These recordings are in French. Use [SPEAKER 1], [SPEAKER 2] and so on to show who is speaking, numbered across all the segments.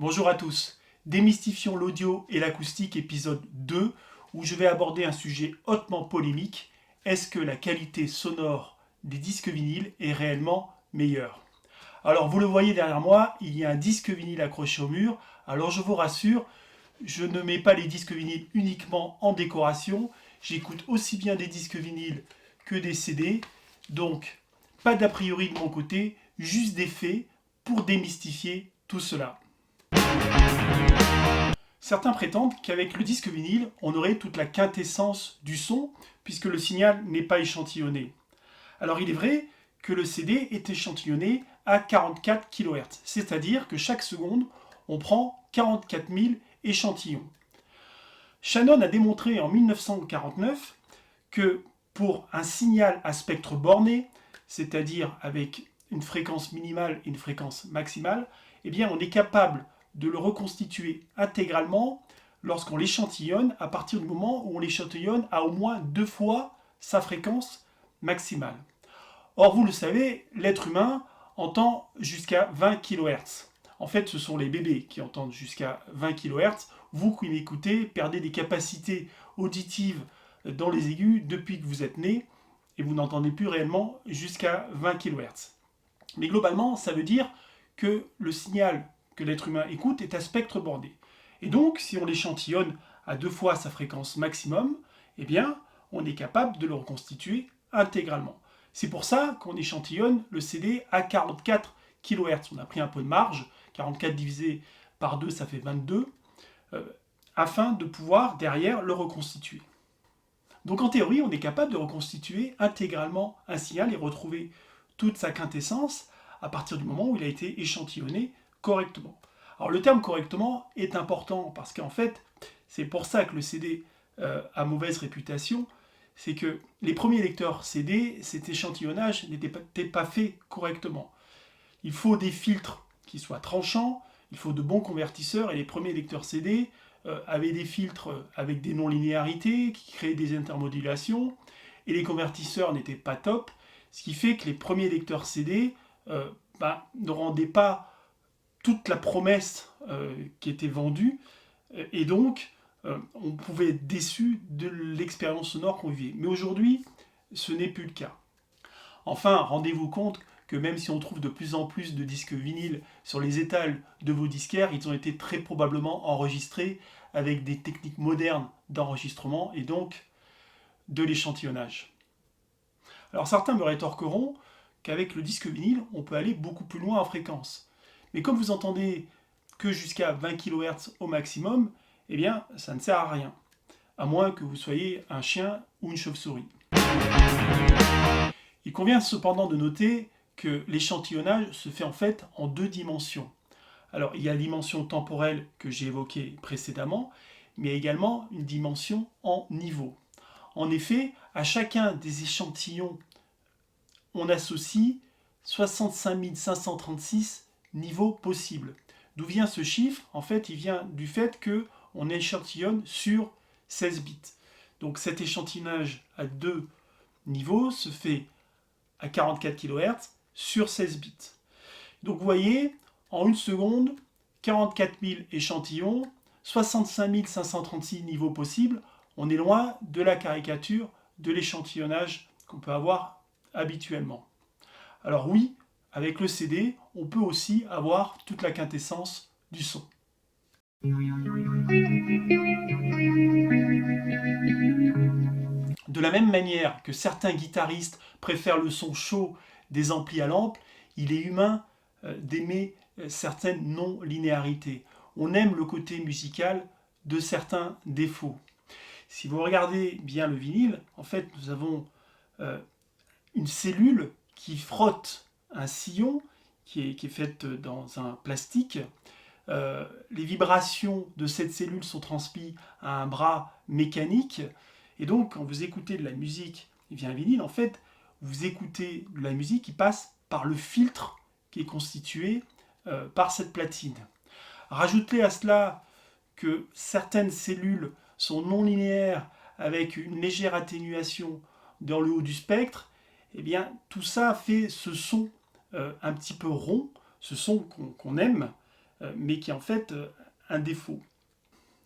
[SPEAKER 1] Bonjour à tous, démystifions l'audio et l'acoustique épisode 2 où je vais aborder un sujet hautement polémique. Est-ce que la qualité sonore des disques vinyles est réellement meilleure? Alors vous le voyez derrière moi, il y a un disque vinyle accroché au mur. Alors je vous rassure, je ne mets pas les disques vinyles uniquement en décoration. J'écoute aussi bien des disques vinyles que des CD. Donc pas d'a priori de mon côté, juste des faits pour démystifier tout cela. Certains prétendent qu'avec le disque vinyle, on aurait toute la quintessence du son, puisque le signal n'est pas échantillonné. Alors il est vrai que le CD est échantillonné à 44 kHz, c'est-à-dire que chaque seconde, on prend 44 000 échantillons. Shannon a démontré en 1949 que pour un signal à spectre borné, c'est-à-dire avec une fréquence minimale et une fréquence maximale, eh bien on est capable de le reconstituer intégralement lorsqu'on l'échantillonne à partir du moment où on l'échantillonne à au moins 2 fois sa fréquence maximale. Or, vous le savez, l'être humain entend jusqu'à 20 kHz. En fait, ce sont les bébés qui entendent jusqu'à 20 kHz. Vous qui m'écoutez perdez des capacités auditives dans les aigus depuis que vous êtes né et vous n'entendez plus réellement jusqu'à 20 kHz. Mais globalement, ça veut dire que le signal que l'être humain écoute est à spectre borné. Et donc, si on l'échantillonne à 2 fois sa fréquence maximum, eh bien, on est capable de le reconstituer intégralement. C'est pour ça qu'on échantillonne le CD à 44 kHz. On a pris un peu de marge, 44 divisé par 2, ça fait 22, afin de pouvoir derrière le reconstituer. Donc en théorie, on est capable de reconstituer intégralement un signal et retrouver toute sa quintessence à partir du moment où il a été échantillonné correctement. Alors le terme correctement est important parce qu'en fait, c'est pour ça que le CD a mauvaise réputation, c'est que les premiers lecteurs CD, cet échantillonnage n'était pas fait correctement. Il faut des filtres qui soient tranchants, il faut de bons convertisseurs, et les premiers lecteurs CD avaient des filtres avec des non-linéarités qui créaient des intermodulations, et les convertisseurs n'étaient pas top, ce qui fait que les premiers lecteurs CD ne rendaient pas toute la promesse qui était vendue, et donc on pouvait être déçu de l'expérience sonore qu'on vivait. Mais aujourd'hui, ce n'est plus le cas. Enfin, rendez-vous compte que même si on trouve de plus en plus de disques vinyles sur les étals de vos disquaires, ils ont été très probablement enregistrés avec des techniques modernes d'enregistrement et donc de l'échantillonnage. Alors certains me rétorqueront qu'avec le disque vinyle, on peut aller beaucoup plus loin en fréquence. Mais comme vous entendez que jusqu'à 20 kHz au maximum, eh bien, ça ne sert à rien. À moins que vous soyez un chien ou une chauve-souris. Il convient cependant de noter que l'échantillonnage se fait en fait en 2 dimensions. Alors, il y a la dimension temporelle que j'ai évoquée précédemment, mais il y a également une dimension en niveau. En effet, à chacun des échantillons, on associe 65 536 niveaux possibles. D'où vient ce chiffre? En fait, il vient du fait qu'on échantillonne sur 16 bits. Donc cet échantillonnage à 2 niveaux se fait à 44 kHz sur 16 bits. Donc vous voyez, en une seconde, 44 000 échantillons, 65 536 niveaux possibles, on est loin de la caricature de l'échantillonnage qu'on peut avoir habituellement. Alors oui, avec le CD, on peut aussi avoir toute la quintessence du son. De la même manière que certains guitaristes préfèrent le son chaud des amplis à lampe, il est humain d'aimer certaines non-linéarités. On aime le côté musical de certains défauts. Si vous regardez bien le vinyle, en fait, nous avons une cellule qui frotte un sillon qui est faite dans un plastique. Les vibrations de cette cellule sont transmises à un bras mécanique. Et donc, quand vous écoutez de la musique via un vinyle, en fait, vous écoutez de la musique qui passe par le filtre qui est constitué par cette platine. Rajoutez à cela que certaines cellules sont non linéaires avec une légère atténuation dans le haut du spectre, et bien tout ça fait ce son un petit peu rond, ce son qu'on aime, mais qui est en fait un défaut.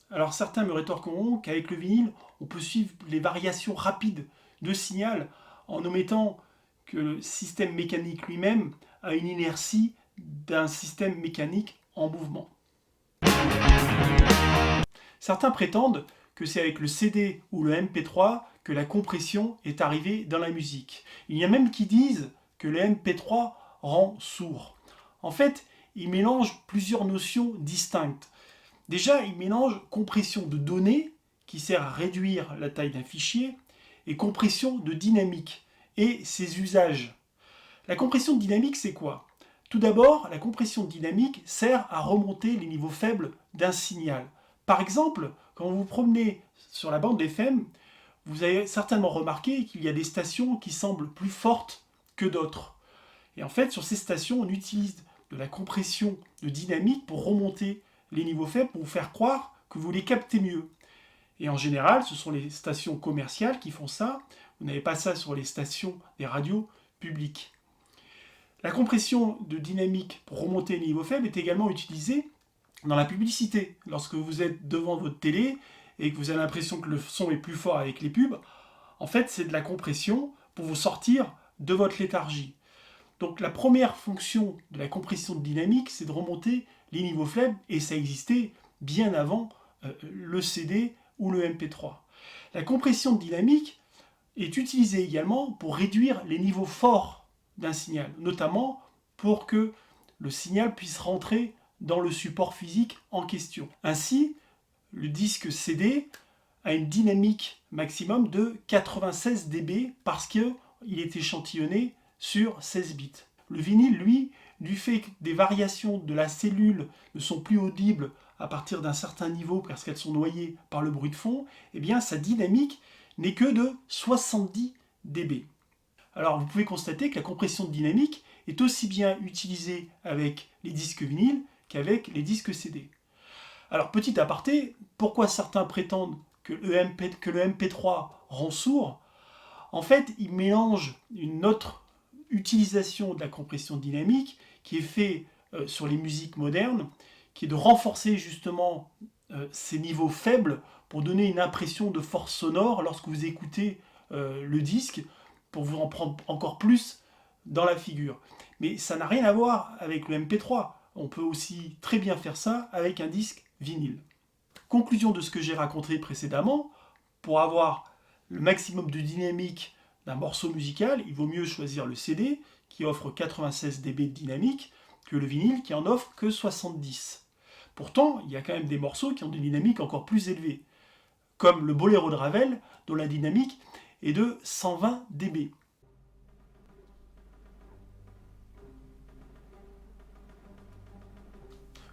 [SPEAKER 1] Alors certains me rétorqueront qu'avec le vinyle, on peut suivre les variations rapides de signal en omettant que le système mécanique lui-même a une inertie d'un système mécanique en mouvement. Certains prétendent que c'est avec le CD ou le MP3 que la compression est arrivée dans la musique. Il y a même qui disent que le MP3 rend sourd. En fait, ils mélangent plusieurs notions distinctes. Déjà, ils mélangent compression de données, qui sert à réduire la taille d'un fichier, et compression de dynamique, et ses usages. La compression dynamique, c'est quoi? Tout d'abord, la compression dynamique sert à remonter les niveaux faibles d'un signal. Par exemple, quand vous vous promenez sur la bande FM, vous avez certainement remarqué qu'il y a des stations qui semblent plus fortes que d'autres. Et en fait, sur ces stations, on utilise de la compression de dynamique pour remonter les niveaux faibles, pour vous faire croire que vous les captez mieux. Et en général, ce sont les stations commerciales qui font ça. Vous n'avez pas ça sur les stations des radios publiques. La compression de dynamique pour remonter les niveaux faibles est également utilisée dans la publicité. Lorsque vous êtes devant votre télé et que vous avez l'impression que le son est plus fort avec les pubs, en fait, c'est de la compression pour vous sortir de votre léthargie. Donc la première fonction de la compression de dynamique, c'est de remonter les niveaux faibles, et ça existait bien avant le CD ou le MP3. La compression de dynamique est utilisée également pour réduire les niveaux forts d'un signal, notamment pour que le signal puisse rentrer dans le support physique en question. Ainsi, le disque CD a une dynamique maximum de 96 dB parce qu'il est échantillonné sur 16 bits. Le vinyle, lui, du fait que des variations de la cellule ne sont plus audibles à partir d'un certain niveau parce qu'elles sont noyées par le bruit de fond, eh bien sa dynamique n'est que de 70 dB. Alors vous pouvez constater que la compression de dynamique est aussi bien utilisée avec les disques vinyles qu'avec les disques CD. Alors petit aparté, pourquoi certains prétendent que le MP3 rend sourd? En fait, ils mélangent une autre utilisation de la compression dynamique qui est faite sur les musiques modernes, qui est de renforcer justement ces niveaux faibles pour donner une impression de force sonore lorsque vous écoutez le disque, pour vous en prendre encore plus dans la figure. Mais ça n'a rien à voir avec le MP3. On peut aussi très bien faire ça avec un disque vinyle. Conclusion de ce que j'ai raconté précédemment, pour avoir le maximum de dynamique d'un morceau musical, il vaut mieux choisir le CD qui offre 96 dB de dynamique que le vinyle qui en offre que 70. Pourtant, il y a quand même des morceaux qui ont des dynamiques encore plus élevées, comme le Boléro de Ravel, dont la dynamique est de 120 dB.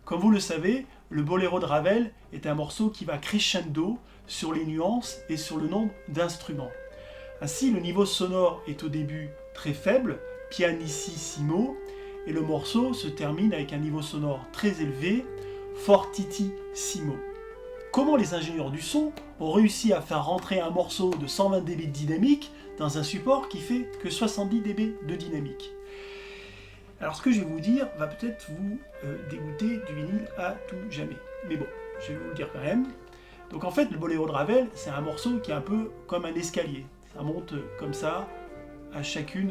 [SPEAKER 1] Comme vous le savez, le Boléro de Ravel est un morceau qui va crescendo sur les nuances et sur le nombre d'instruments. Ainsi, le niveau sonore est au début très faible, pianissimo, et le morceau se termine avec un niveau sonore très élevé, fortissimo. Comment les ingénieurs du son ont réussi à faire rentrer un morceau de 120 dB de dynamique dans un support qui fait que 70 dB de dynamique? Alors ce que je vais vous dire va peut-être vous dégoûter du vinyle à tout jamais. Mais bon, je vais vous le dire quand même. Donc en fait, le Boléro de Ravel, c'est un morceau qui est un peu comme un escalier. Ça monte comme ça à chacun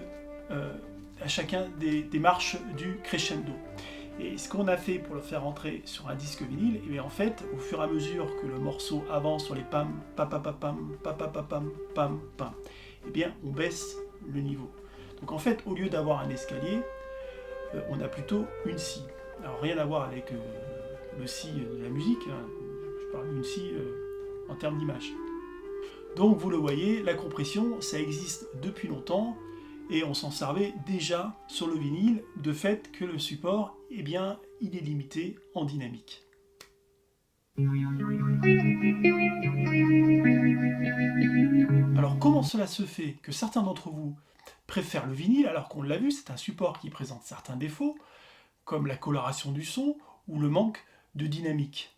[SPEAKER 1] des marches du crescendo. Et ce qu'on a fait pour le faire entrer sur un disque vinyle, et bien en fait, au fur et à mesure que le morceau avance sur les pam, pam, pam, pam, pam, pam, pam, pam, pam, et bien on baisse le niveau. Donc en fait, au lieu d'avoir un escalier, on a plutôt une scie. Alors rien à voir avec le si de la musique, hein. Je parle d'une scie en termes d'image. Donc vous le voyez, la compression, ça existe depuis longtemps, et on s'en servait déjà sur le vinyle, de fait que le support, eh bien, il est limité en dynamique. Alors comment cela se fait que certains d'entre vous préfèrent le vinyle, alors qu'on l'a vu, c'est un support qui présente certains défauts, comme la coloration du son ou le manque de dynamique?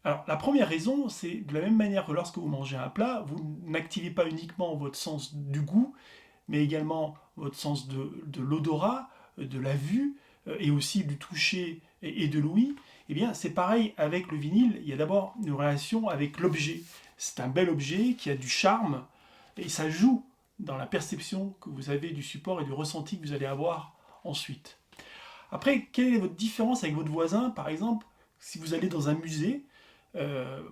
[SPEAKER 1] Alors la première raison, c'est de la même manière que lorsque vous mangez un plat, vous n'activez pas uniquement votre sens du goût, mais également votre sens de l'odorat, de la vue, et aussi du toucher et de l'ouïe, eh bien c'est pareil avec le vinyle, il y a d'abord une relation avec l'objet. C'est un bel objet qui a du charme, et ça joue dans la perception que vous avez du support et du ressenti que vous allez avoir ensuite. Après, quelle est votre différence avec votre voisin? Par exemple, si vous allez dans un musée,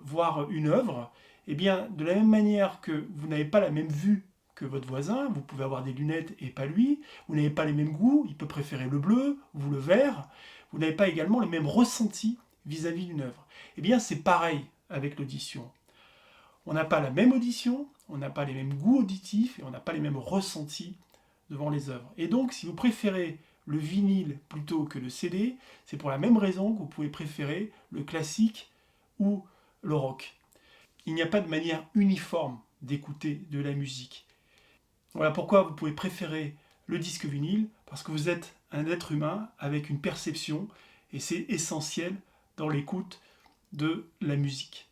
[SPEAKER 1] voir une œuvre, eh bien, de la même manière que vous n'avez pas la même vue que votre voisin, vous pouvez avoir des lunettes et pas lui, vous n'avez pas les mêmes goûts, il peut préférer le bleu, vous le vert, vous n'avez pas également les mêmes ressentis vis-à-vis d'une œuvre. Eh bien, c'est pareil avec l'audition. On n'a pas la même audition, on n'a pas les mêmes goûts auditifs et on n'a pas les mêmes ressentis devant les œuvres. Et donc, si vous préférez le vinyle plutôt que le CD, c'est pour la même raison que vous pouvez préférer le classique ou le rock. Il n'y a pas de manière uniforme d'écouter de la musique. Voilà pourquoi vous pouvez préférer le disque vinyle, parce que vous êtes un être humain avec une perception, et c'est essentiel dans l'écoute de la musique.